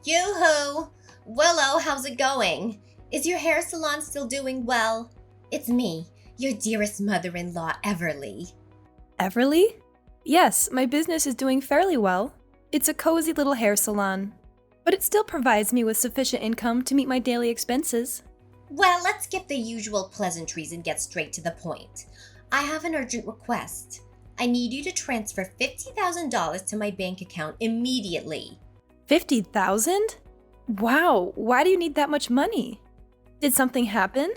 Yoo-hoo! Willow, how's it going? Is your hair salon still doing well? It's me, your dearest mother-in-law, Everly. Everly? Yes, my business is doing fairly well. It's a cozy little hair salon, but it still provides me with sufficient income to meet my daily expenses. Well, let's skip the usual pleasantries and get straight to the point. I have an urgent request. I need you to transfer $50,000 to my bank account immediately. 50,000? Wow, why do you need that much money? Did something happen?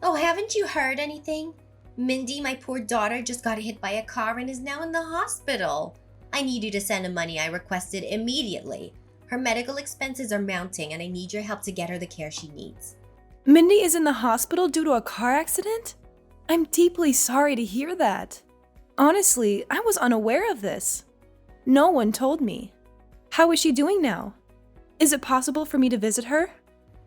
Oh, haven't you heard anything? Mindy, my poor daughter, just got hit by a car and is now in the hospital. I need you to send the money I requested immediately. Her medical expenses are mounting and I need your help to get her the care she needs. Mindy is in the hospital due to a car accident? I'm deeply sorry to hear that. Honestly, I was unaware of this. No one told me. How is she doing now? Is it possible for me to visit her?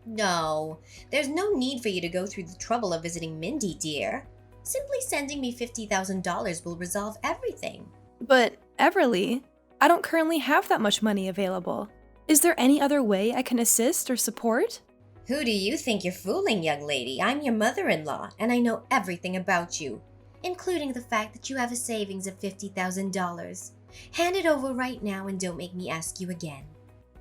No, there's no need for you to go through the trouble of visiting Mindy, dear. Simply sending me $50,000 will resolve everything. But, Everly, I don't currently have that much money available. Is there any other way I can assist or support? Who do you think you're fooling, young lady? I'm your mother-in-law, and I know everything about you, including the fact that you have a savings of $50,000. Hand it over right now and don't make me ask you again.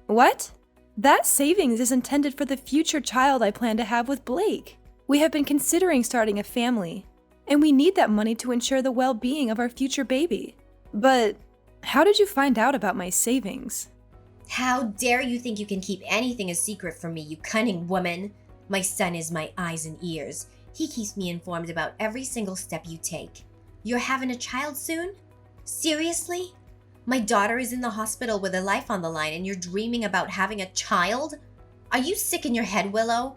What? That savings is intended for the future child I plan to have with Blake. We have been considering starting a family, and we need that money to ensure the well-being of our future baby. But how did you find out about my savings? How dare you think you can keep anything a secret from me, you cunning woman? My son is my eyes and ears. He keeps me informed about every single step you take. You're having a child soon? Seriously? My daughter is in the hospital with her life on the line and you're dreaming about having a child? Are you sick in your head, Willow?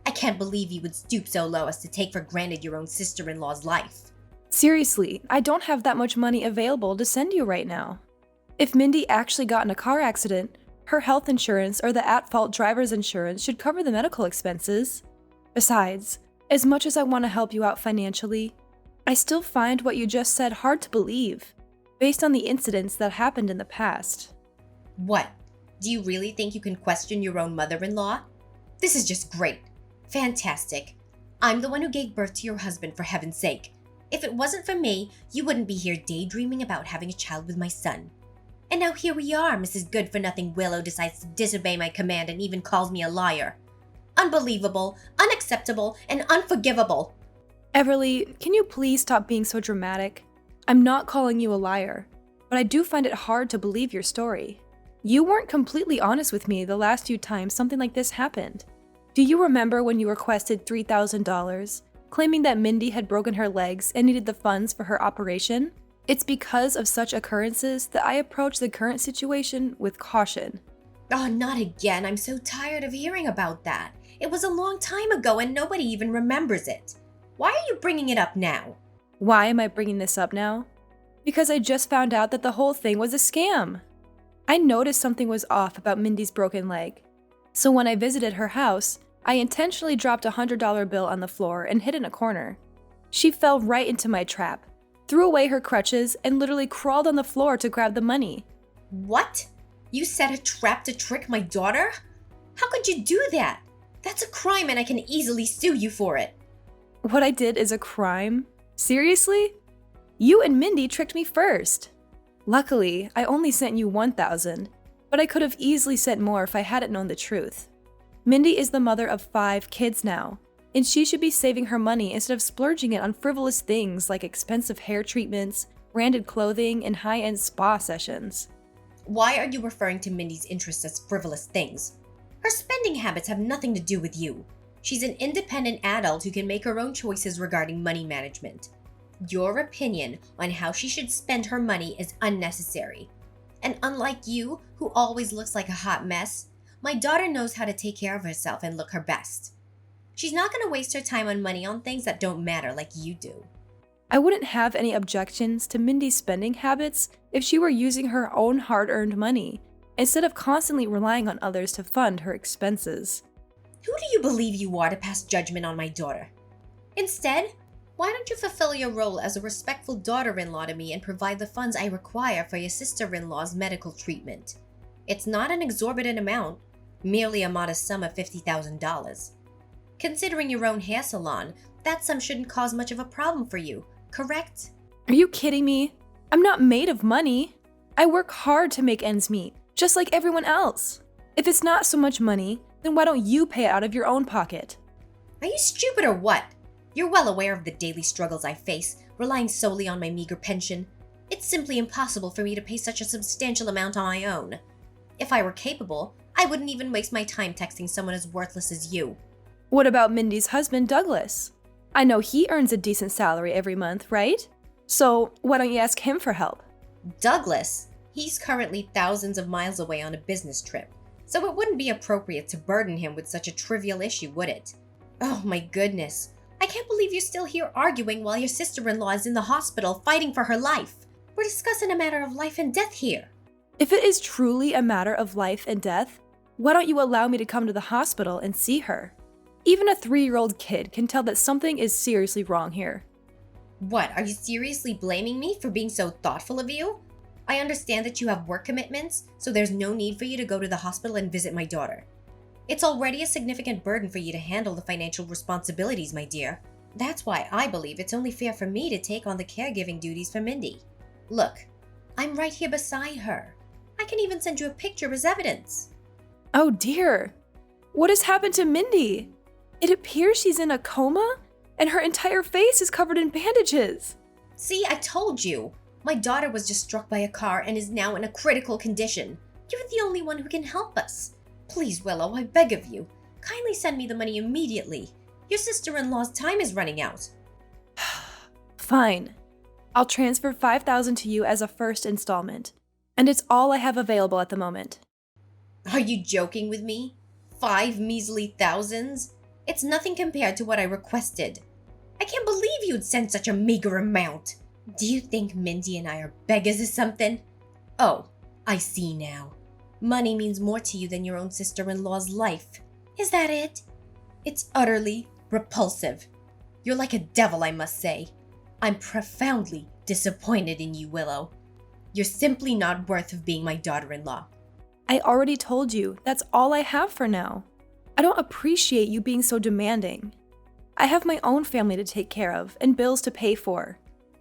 I can't believe you would stoop so low as to take for granted your own sister-in-law's life. Seriously, I don't have that much money available to send you right now. If Mindy actually got in a car accident, her health insurance or the at-fault driver's insurance should cover the medical expenses. Besides, as much as I want to help you out financially, I still find what you just said hard to believe, based on the incidents that happened in the past. What? Do you really think you can question your own mother-in-law? This is just great. Fantastic. I'm the one who gave birth to your husband, for heaven's sake. If it wasn't for me, you wouldn't be here daydreaming about having a child with my son. And now here we are, Mrs. Good-for-Nothing Willow decides to disobey my command and even calls me a liar. Unbelievable, unacceptable, and unforgivable. Everly, can you please stop being so dramatic? I'm not calling you a liar, but I do find it hard to believe your story. You weren't completely honest with me the last few times something like this happened. Do you remember when you requested $3,000, claiming that Mindy had broken her legs and needed the funds for her operation? It's because of such occurrences that I approach the current situation with caution. Oh, not again. I'm so tired of hearing about that. It was a long time ago and nobody even remembers it. Why are you bringing it up now? Why am I bringing this up now? Because I just found out that the whole thing was a scam. I noticed something was off about Mindy's broken leg. So when I visited her house, I intentionally dropped a $100 bill on the floor and hid in a corner. She fell right into my trap, threw away her crutches, and literally crawled on the floor to grab the money. What? You set a trap to trick my daughter? How could you do that? That's a crime and I can easily sue you for it. What I did is a crime? Seriously? You and Mindy tricked me first. Luckily, I only sent you $1,000, but I could have easily sent more if I hadn't known the truth. Mindy is the mother of 5 kids now, and she should be saving her money instead of splurging it on frivolous things like expensive hair treatments, branded clothing, and high-end spa sessions. Why are you referring to Mindy's interests as frivolous things? Her spending habits have nothing to do with you. She's an independent adult who can make her own choices regarding money management. Your opinion on how she should spend her money is unnecessary. And unlike you, who always looks like a hot mess, my daughter knows how to take care of herself and look her best. She's not going to waste her time on money on things that don't matter like you do. I wouldn't have any objections to Mindy's spending habits if she were using her own hard-earned money, instead of constantly relying on others to fund her expenses. Who do you believe you are to pass judgment on my daughter? Instead, why don't you fulfill your role as a respectful daughter-in-law to me and provide the funds I require for your sister-in-law's medical treatment? It's not an exorbitant amount. Merely a modest sum of $50,000. Considering your own hair salon, that sum shouldn't cause much of a problem for you, correct? Are you kidding me? I'm not made of money. I work hard to make ends meet, just like everyone else. If it's not so much money, then why don't you pay it out of your own pocket? Are you stupid or what? You're well aware of the daily struggles I face, relying solely on my meager pension. It's simply impossible for me to pay such a substantial amount on my own. If I were capable, I wouldn't even waste my time texting someone as worthless as you. What about Mindy's husband, Douglas? I know he earns a decent salary every month, right? So why don't you ask him for help? Douglas? He's currently thousands of miles away on a business trip, so it wouldn't be appropriate to burden him with such a trivial issue, would it? Oh my goodness. I can't believe you're still here arguing while your sister-in-law is in the hospital fighting for her life. We're discussing a matter of life and death here. If it is truly a matter of life and death, why don't you allow me to come to the hospital and see her? Even a 3-year-old kid can tell that something is seriously wrong here. What, are you seriously blaming me for being so thoughtful of you? I understand that you have work commitments, so there's no need for you to go to the hospital and visit my daughter. It's already a significant burden for you to handle the financial responsibilities, my dear. That's why I believe it's only fair for me to take on the caregiving duties for Mindy. Look, I'm right here beside her. I can even send you a picture as evidence. Oh dear. What has happened to Mindy? It appears she's in a coma, and her entire face is covered in bandages. See, I told you. My daughter was just struck by a car and is now in a critical condition. You're the only one who can help us. Please, Willow, I beg of you. Kindly send me the money immediately. Your sister-in-law's time is running out. Fine. I'll transfer $5,000 to you as a first installment, and it's all I have available at the moment. Are you joking with me? 5 measly thousands? It's nothing compared to what I requested. I can't believe you'd send such a meager amount. Do you think Mindy and I are beggars or something? Oh, I see now. Money means more to you than your own sister-in-law's life. Is that it? It's utterly repulsive. You're like a devil, I must say. I'm profoundly disappointed in you, Willow. You're simply not worth of being my daughter-in-law. I already told you that's all I have for now. I don't appreciate you being so demanding. I have my own family to take care of and bills to pay for.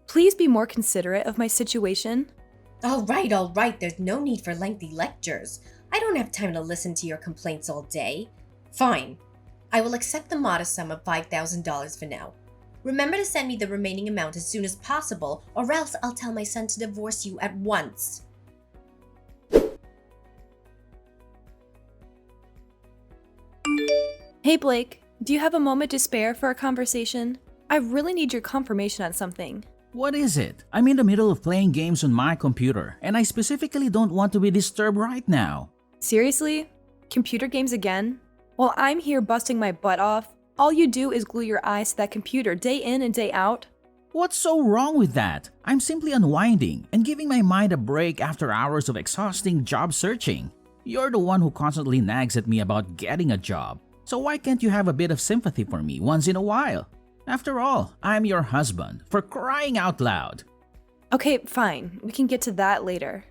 Please be more considerate of my situation. All right, there's no need for lengthy lectures. I don't have time to listen to your complaints all day. Fine. I will accept the modest sum of $5,000 for now. Remember to send me the remaining amount as soon as possible, or else I'll tell my son to divorce you at once. Hey Blake, do you have a moment to spare for a conversation? I really need your confirmation on something. What is it? I'm in the middle of playing games on my computer, and I specifically don't want to be disturbed right now. Seriously? Computer games again? While I'm here busting my butt off, all you do is glue your eyes to that computer day in and day out? What's so wrong with that? I'm simply unwinding and giving my mind a break after hours of exhausting job searching. You're the one who constantly nags at me about getting a job, so why can't you have a bit of sympathy for me once in a while? After all, I'm your husband, for crying out loud. Okay, fine. We can get to that later.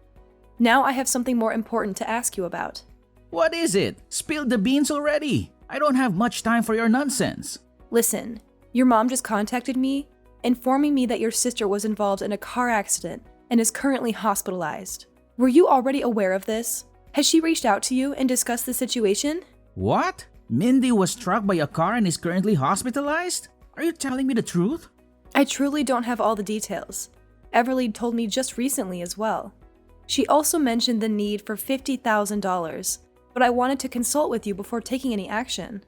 Now I have something more important to ask you about. What is it? Spill the beans already. I don't have much time for your nonsense. Listen, your mom just contacted me, informing me that your sister was involved in a car accident and is currently hospitalized. Were you already aware of this? Has she reached out to you and discussed the situation? What? Mindy was struck by a car and is currently hospitalized? Are you telling me the truth? I truly don't have all the details. Everly told me just recently as well. She also mentioned the need for $50,000, but I wanted to consult with you before taking any action.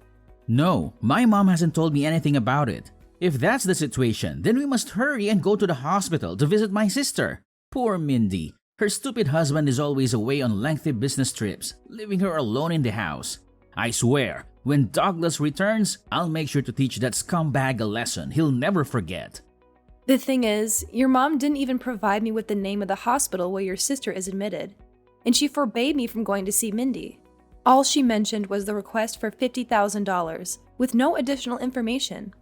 No, my mom hasn't told me anything about it. If that's the situation, then we must hurry and go to the hospital to visit my sister. Poor Mindy. Her stupid husband is always away on lengthy business trips, leaving her alone in the house. I swear, when Douglas returns, I'll make sure to teach that scumbag a lesson he'll never forget. The thing is, your mom didn't even provide me with the name of the hospital where your sister is admitted, and she forbade me from going to see Mindy. All she mentioned was the request for $50,000, with no additional information.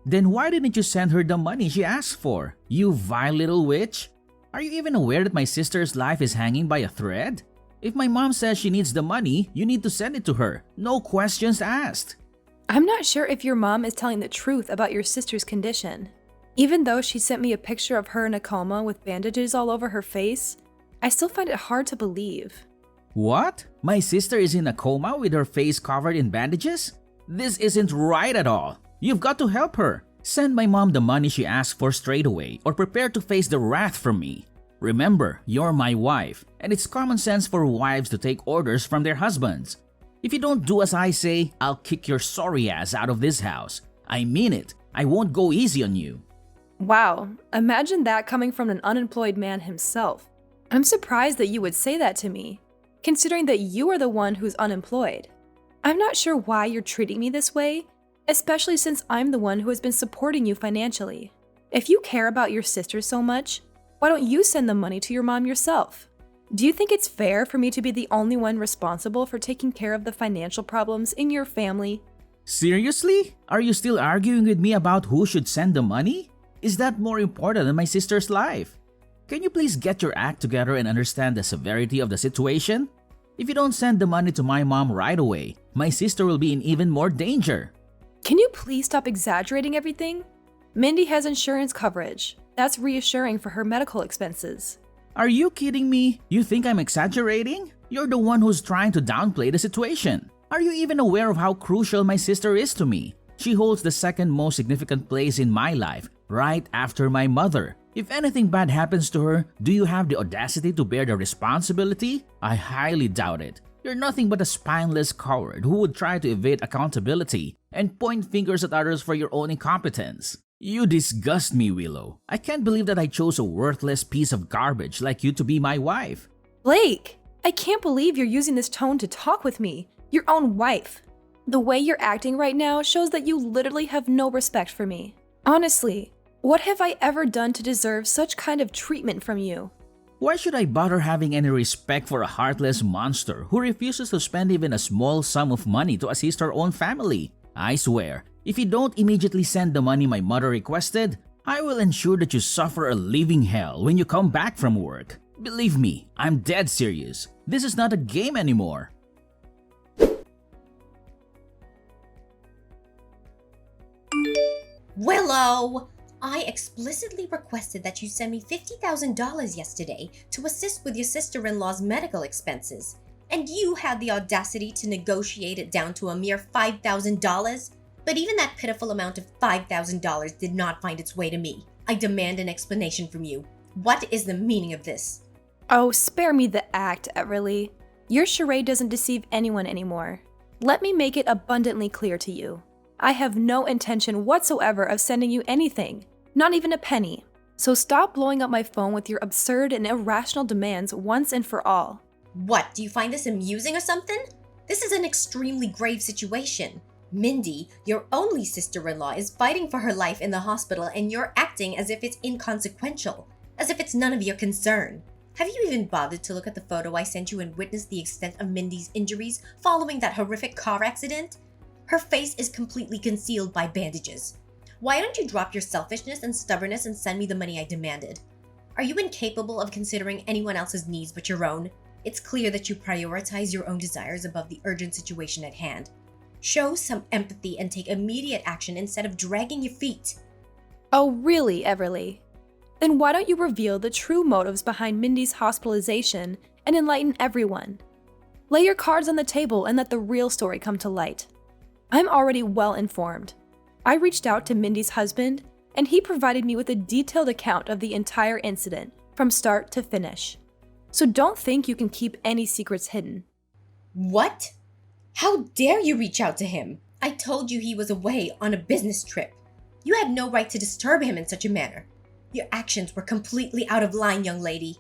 Then why didn't you send her the money she asked for, you vile little witch? Are you even aware that my sister's life is hanging by a thread? If my mom says she needs the money, you need to send it to her. No questions asked. I'm not sure if your mom is telling the truth about your sister's condition. Even though she sent me a picture of her in a coma with bandages all over her face, I still find it hard to believe. What? My sister is in a coma with her face covered in bandages? This isn't right at all. You've got to help her. Send my mom the money she asked for straight away or prepare to face the wrath from me. Remember, you're my wife, and it's common sense for wives to take orders from their husbands. If you don't do as I say, I'll kick your sorry ass out of this house. I mean it. I won't go easy on you. Wow, imagine that coming from an unemployed man himself. I'm surprised that you would say that to me, considering that you are the one who's unemployed. I'm not sure why you're treating me this way, especially since I'm the one who has been supporting you financially. If you care about your sister so much, why don't you send the money to your mom yourself? Do you think it's fair for me to be the only one responsible for taking care of the financial problems in your family? Seriously? Are you still arguing with me about who should send the money? Is that more important than my sister's life? Can you please get your act together and understand the severity of the situation? If you don't send the money to my mom right away, my sister will be in even more danger. Can you please stop exaggerating everything? Mindy has insurance coverage. That's reassuring for her medical expenses. Are you kidding me? You think I'm exaggerating? You're the one who's trying to downplay the situation. Are you even aware of how crucial my sister is to me? She holds the second most significant place in my life, right after my mother. If anything bad happens to her, do you have the audacity to bear the responsibility? I highly doubt it. You're nothing but a spineless coward who would try to evade accountability and point fingers at others for your own incompetence. You disgust me, Willow. I can't believe that I chose a worthless piece of garbage like you to be my wife. Blake, I can't believe you're using this tone to talk with me, your own wife. The way you're acting right now shows that you literally have no respect for me. Honestly, what have I ever done to deserve such kind of treatment from you? Why should I bother having any respect for a heartless monster who refuses to spend even a small sum of money to assist her own family? I swear, if you don't immediately send the money my mother requested, I will ensure that you suffer a living hell when you come back from work. Believe me, I'm dead serious. This is not a game anymore. Willow! I explicitly requested that you send me $50,000 yesterday to assist with your sister-in-law's medical expenses, and you had the audacity to negotiate it down to a mere $5,000? But even that pitiful amount of $5,000 did not find its way to me. I demand an explanation from you. What is the meaning of this? Oh, spare me the act, Everly. Your charade doesn't deceive anyone anymore. Let me make it abundantly clear to you. I have no intention whatsoever of sending you anything, not even a penny. So stop blowing up my phone with your absurd and irrational demands once and for all. What, do you find this amusing or something? This is an extremely grave situation. Mindy, your only sister-in-law, is fighting for her life in the hospital and you're acting as if it's inconsequential, as if it's none of your concern. Have you even bothered to look at the photo I sent you and witness the extent of Mindy's injuries following that horrific car accident? Her face is completely concealed by bandages. Why don't you drop your selfishness and stubbornness and send me the money I demanded? Are you incapable of considering anyone else's needs but your own? It's clear that you prioritize your own desires above the urgent situation at hand. Show some empathy and take immediate action instead of dragging your feet. Oh, really, Everly? Then why don't you reveal the true motives behind Mindy's hospitalization and enlighten everyone? Lay your cards on the table and let the real story come to light. I'm already well informed. I reached out to Mindy's husband, and he provided me with a detailed account of the entire incident, from start to finish. So don't think you can keep any secrets hidden. What? How dare you reach out to him? I told you he was away on a business trip. You had no right to disturb him in such a manner. Your actions were completely out of line, young lady.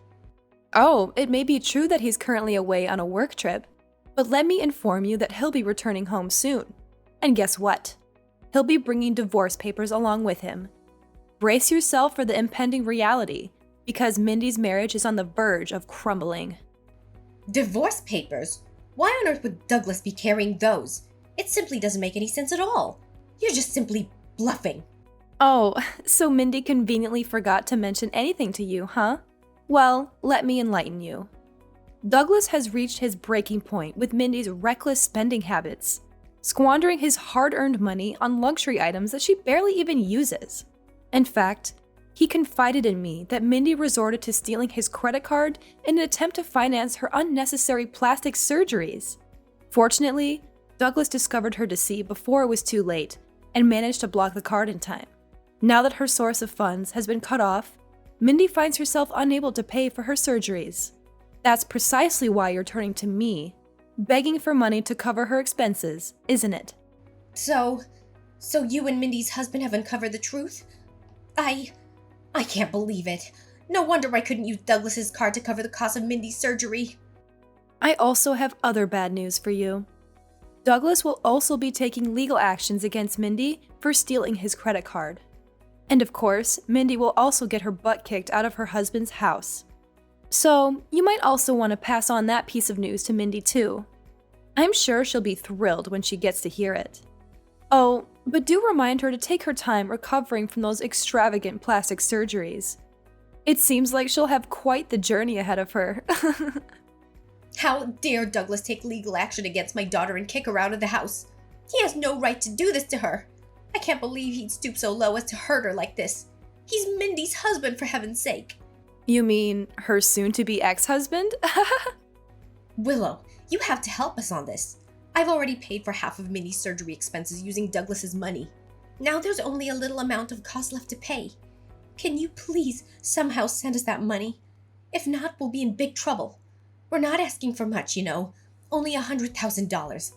Oh, it may be true that he's currently away on a work trip, but let me inform you that he'll be returning home soon. And guess what? He'll be bringing divorce papers along with him. Brace yourself for the impending reality, because Mindy's marriage is on the verge of crumbling. Divorce papers? Why on earth would Douglas be carrying those? It simply doesn't make any sense at all. You're just simply bluffing. Oh, so Mindy conveniently forgot to mention anything to you, huh? Well, let me enlighten you. Douglas has reached his breaking point with Mindy's reckless spending habits, squandering his hard-earned money on luxury items that she barely even uses. In fact, he confided in me that Mindy resorted to stealing his credit card in an attempt to finance her unnecessary plastic surgeries. Fortunately, Douglas discovered her deceit before it was too late and managed to block the card in time. Now that her source of funds has been cut off, Mindy finds herself unable to pay for her surgeries. That's precisely why you're turning to me, begging for money to cover her expenses, isn't it? So you and Mindy's husband have uncovered the truth? I can't believe it. No wonder I couldn't use Douglas's card to cover the cost of Mindy's surgery. I also have other bad news for you. Douglas will also be taking legal actions against Mindy for stealing his credit card. And of course, Mindy will also get her butt kicked out of her husband's house. So, you might also want to pass on that piece of news to Mindy too. I'm sure she'll be thrilled when she gets to hear it. Oh, but do remind her to take her time recovering from those extravagant plastic surgeries. It seems like she'll have quite the journey ahead of her. How dare Douglas take legal action against my daughter and kick her out of the house? He has no right to do this to her. I can't believe he'd stoop so low as to hurt her like this. He's Mindy's husband, for heaven's sake. You mean her soon-to-be ex-husband? Willow, you have to help us on this. I've already paid for half of Mindy's surgery expenses using Douglas's money. Now there's only a little amount of cost left to pay. Can you please somehow send us that money? If not, we'll be in big trouble. We're not asking for much, you know. Only $100,000.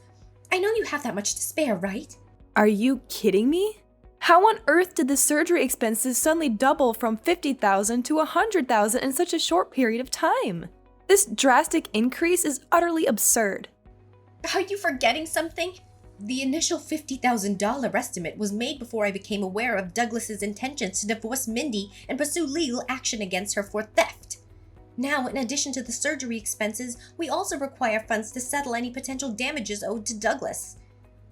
I know you have that much to spare, right? Are you kidding me? How on earth did the surgery expenses suddenly double from $50,000 to $100,000 in such a short period of time? This drastic increase is utterly absurd. Are you forgetting something? The initial $50,000 estimate was made before I became aware of Douglas's intentions to divorce Mindy and pursue legal action against her for theft. Now, in addition to the surgery expenses, we also require funds to settle any potential damages owed to Douglas.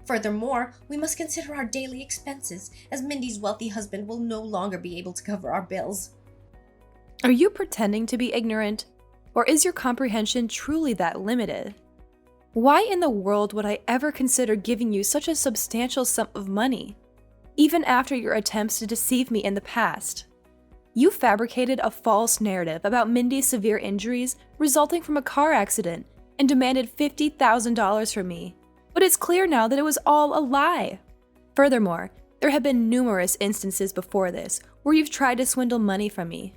Furthermore, we must consider our daily expenses, as Mindy's wealthy husband will no longer be able to cover our bills. Are you pretending to be ignorant? Or is your comprehension truly that limited? Why in the world would I ever consider giving you such a substantial sum of money, even after your attempts to deceive me in the past? You fabricated a false narrative about Mindy's severe injuries resulting from a car accident and demanded $50,000 from me. But it's clear now that it was all a lie. Furthermore, there have been numerous instances before this where you've tried to swindle money from me.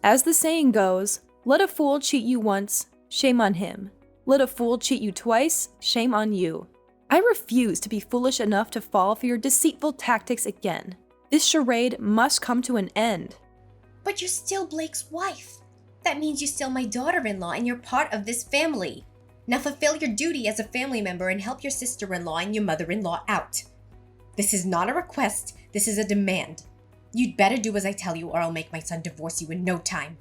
As the saying goes, let a fool cheat you once, shame on him. Let a fool cheat you twice, shame on you. I refuse to be foolish enough to fall for your deceitful tactics again. This charade must come to an end. But you're still Blake's wife. That means you're still my daughter-in-law and you're part of this family. Now fulfill your duty as a family member and help your sister-in-law and your mother-in-law out. This is not a request, this is a demand. You'd better do as I tell you or I'll make my son divorce you in no time.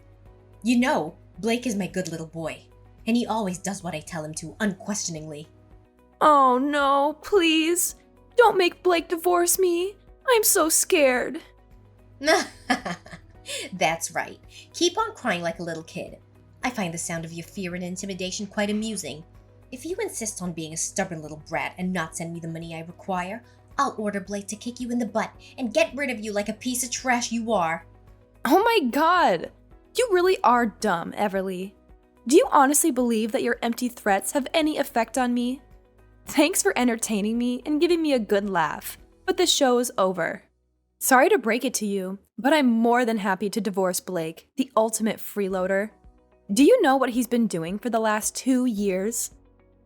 You know, Blake is my good little boy, and he always does what I tell him to, unquestioningly. Oh no, please. Don't make Blake divorce me. I'm so scared. That's right. Keep on crying like a little kid. I find the sound of your fear and intimidation quite amusing. If you insist on being a stubborn little brat and not send me the money I require, I'll order Blake to kick you in the butt and get rid of you like a piece of trash you are. Oh my god. You really are dumb, Everly. Do you honestly believe that your empty threats have any effect on me? Thanks for entertaining me and giving me a good laugh, but the show is over. Sorry to break it to you, but I'm more than happy to divorce Blake, the ultimate freeloader. Do you know what he's been doing for the last 2 years?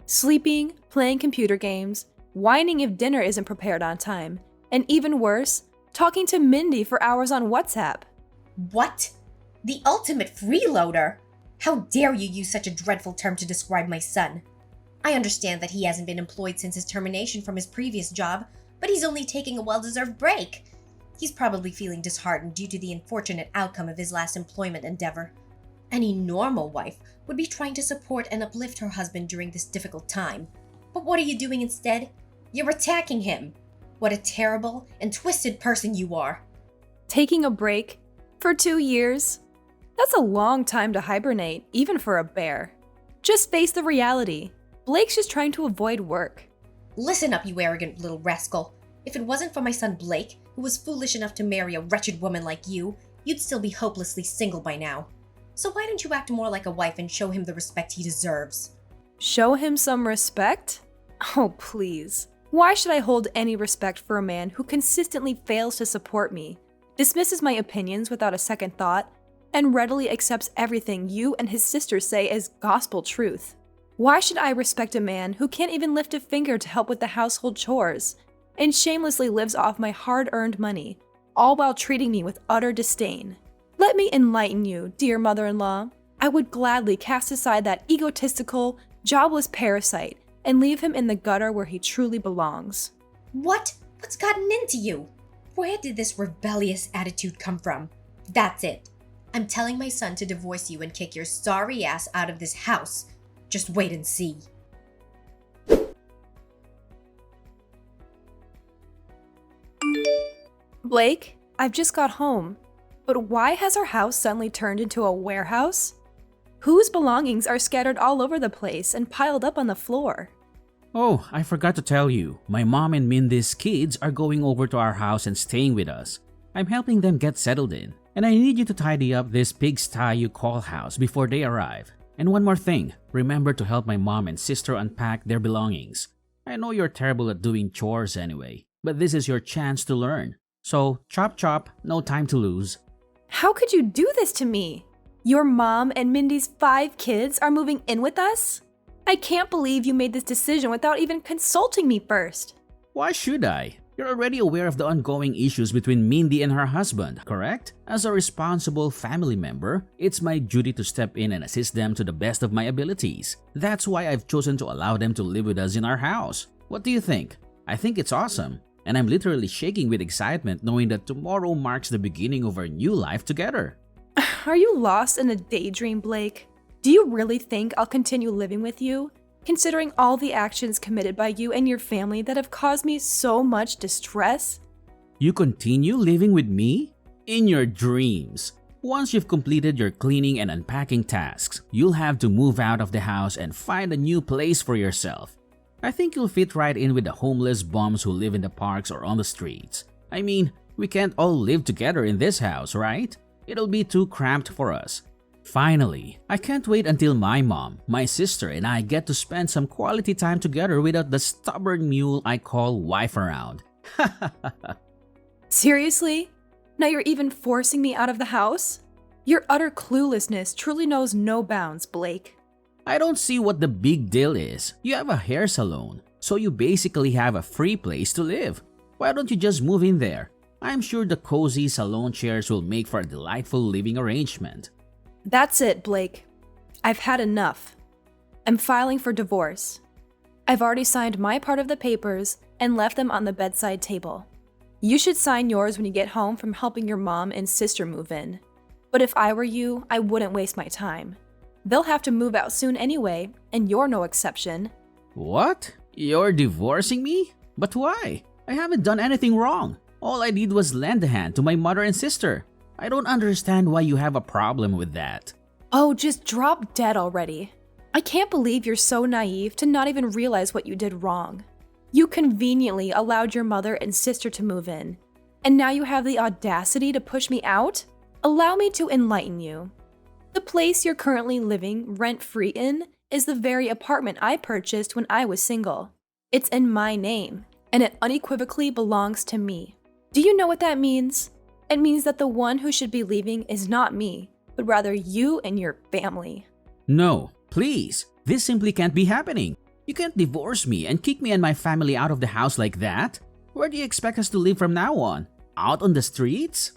Sleeping, playing computer games, whining if dinner isn't prepared on time, and even worse, talking to Mindy for hours on WhatsApp. What? The ultimate freeloader? How dare you use such a dreadful term to describe my son? I understand that he hasn't been employed since his termination from his previous job, but he's only taking a well-deserved break. He's probably feeling disheartened due to the unfortunate outcome of his last employment endeavor. Any normal wife would be trying to support and uplift her husband during this difficult time. But what are you doing instead? You're attacking him. What a terrible and twisted person you are. Taking a break? For 2 years? That's a long time to hibernate, even for a bear. Just face the reality. Blake's just trying to avoid work. Listen up, you arrogant little rascal. If it wasn't for my son Blake, who was foolish enough to marry a wretched woman like you, you'd still be hopelessly single by now. So why don't you act more like a wife and show him the respect he deserves? Show him some respect? Oh, please. Why should I hold any respect for a man who consistently fails to support me, dismisses my opinions without a second thought, and readily accepts everything you and his sister say as gospel truth? Why should I respect a man who can't even lift a finger to help with the household chores, and shamelessly lives off my hard-earned money, all while treating me with utter disdain? Let me enlighten you, dear mother-in-law. I would gladly cast aside that egotistical, jobless parasite and leave him in the gutter where he truly belongs. What? What's gotten into you? Where did this rebellious attitude come from? That's it. I'm telling my son to divorce you and kick your sorry ass out of this house. Just wait and see. Blake, I've just got home. But why has our house suddenly turned into a warehouse? Whose belongings are scattered all over the place and piled up on the floor? Oh, I forgot to tell you. My mom and Mindy's kids are going over to our house and staying with us. I'm helping them get settled in. And I need you to tidy up this pigsty you call house before they arrive. And one more thing, remember to help my mom and sister unpack their belongings. I know you're terrible at doing chores anyway, but this is your chance to learn. So, chop chop, no time to lose. How could you do this to me? Your mom and Mindy's 5 kids are moving in with us? I can't believe you made this decision without even consulting me first. Why should I? You're already aware of the ongoing issues between Mindy and her husband, correct? As a responsible family member, it's my duty to step in and assist them to the best of my abilities. That's why I've chosen to allow them to live with us in our house. What do you think? I think it's awesome. And I'm literally shaking with excitement knowing that tomorrow marks the beginning of our new life together. Are you lost in a daydream, Blake? Do you really think I'll continue living with you, considering all the actions committed by you and your family that have caused me so much distress? You continue living with me? In your dreams. Once you've completed your cleaning and unpacking tasks, you'll have to move out of the house and find a new place for yourself. I think you'll fit right in with the homeless bums who live in the parks or on the streets. I mean, we can't all live together in this house, right? It'll be too cramped for us. Finally, I can't wait until my mom, my sister, and I get to spend some quality time together without the stubborn mule I call wife around. Seriously? Now you're even forcing me out of the house? Your utter cluelessness truly knows no bounds, Blake. I don't see what the big deal is. You have a hair salon, so you basically have a free place to live. Why don't you just move in there? I'm sure the cozy salon chairs will make for a delightful living arrangement. That's it, Blake. I've had enough. I'm filing for divorce. I've already signed my part of the papers and left them on the bedside table. You should sign yours when you get home from helping your mom and sister move in. But if I were you, I wouldn't waste my time. They'll have to move out soon anyway, and you're no exception. What? You're divorcing me? But why? I haven't done anything wrong. All I did was lend a hand to my mother and sister. I don't understand why you have a problem with that. Oh, just drop dead already. I can't believe you're so naive to not even realize what you did wrong. You conveniently allowed your mother and sister to move in, and now you have the audacity to push me out? Allow me to enlighten you. The place you're currently living rent-free in is the very apartment I purchased when I was single. It's in my name, and it unequivocally belongs to me. Do you know what that means? It means that the one who should be leaving is not me, but rather you and your family. No, please. This simply can't be happening. You can't divorce me and kick me and my family out of the house like that. Where do you expect us to live from now on? Out on the streets?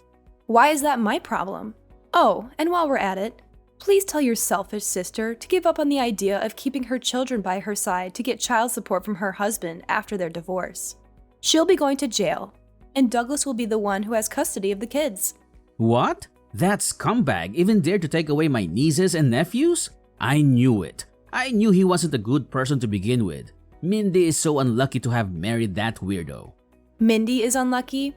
Why is that my problem? Oh, and while we're at it, please tell your selfish sister to give up on the idea of keeping her children by her side to get child support from her husband after their divorce. She'll be going to jail, and Douglas will be the one who has custody of the kids. What? That scumbag even dared to take away my nieces and nephews? I knew it. I knew he wasn't a good person to begin with. Mindy is so unlucky to have married that weirdo. Mindy is unlucky?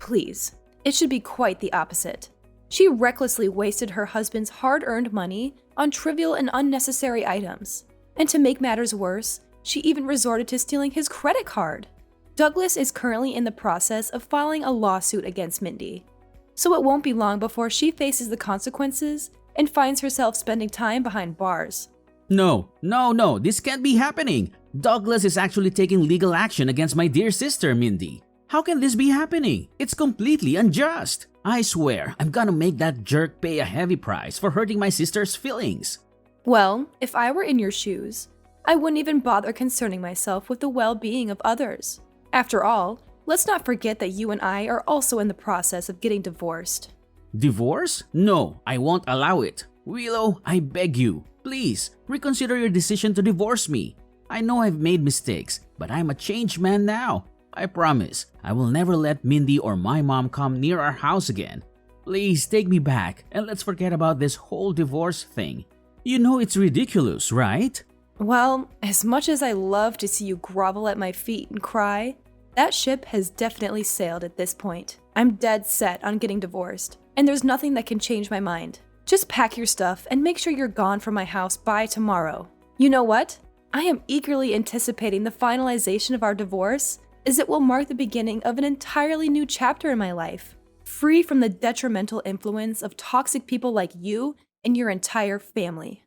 Please, it should be quite the opposite. She recklessly wasted her husband's hard-earned money on trivial and unnecessary items. And to make matters worse, she even resorted to stealing his credit card. Douglas is currently in the process of filing a lawsuit against Mindy, so it won't be long before she faces the consequences and finds herself spending time behind bars. No, this can't be happening. Douglas is actually taking legal action against my dear sister, Mindy. How can this be happening? It's completely unjust. I swear, I'm gonna make that jerk pay a heavy price for hurting my sister's feelings. Well, if I were in your shoes, I wouldn't even bother concerning myself with the well-being of others. After all, let's not forget that you and I are also in the process of getting divorced. Divorce? No, I won't allow it. Willow, I beg you, please, reconsider your decision to divorce me. I know I've made mistakes, but I'm a changed man now. I promise, I will never let Mindy or my mom come near our house again. Please take me back and let's forget about this whole divorce thing. You know it's ridiculous, right? Well, as much as I love to see you grovel at my feet and cry, that ship has definitely sailed at this point. I'm dead set on getting divorced, and there's nothing that can change my mind. Just pack your stuff and make sure you're gone from my house by tomorrow. You know what? I am eagerly anticipating the finalization of our divorce, as it will mark the beginning of an entirely new chapter in my life, free from the detrimental influence of toxic people like you and your entire family.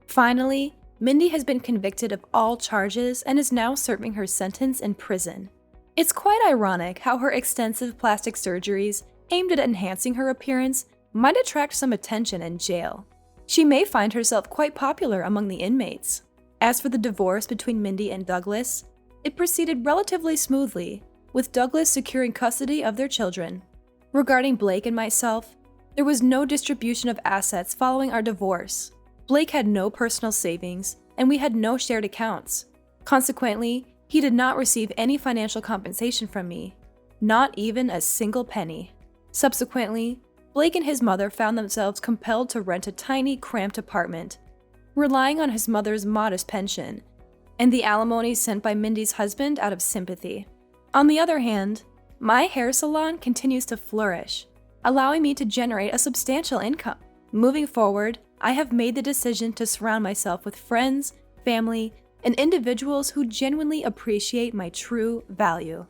Finally, Mindy has been convicted of all charges and is now serving her sentence in prison. It's quite ironic how her extensive plastic surgeries aimed at enhancing her appearance might attract some attention in jail. She may find herself quite popular among the inmates. As for the divorce between Mindy and Douglas, it proceeded relatively smoothly, with Douglas securing custody of their children. Regarding Blake and myself, there was no distribution of assets following our divorce. Blake had no personal savings, and we had no shared accounts. Consequently, he did not receive any financial compensation from me, not even a single penny. Subsequently, Blake and his mother found themselves compelled to rent a tiny, cramped apartment, relying on his mother's modest pension, and the alimony sent by Mindy's husband out of sympathy. On the other hand, my hair salon continues to flourish, allowing me to generate a substantial income. Moving forward, I have made the decision to surround myself with friends, family, and individuals who genuinely appreciate my true value.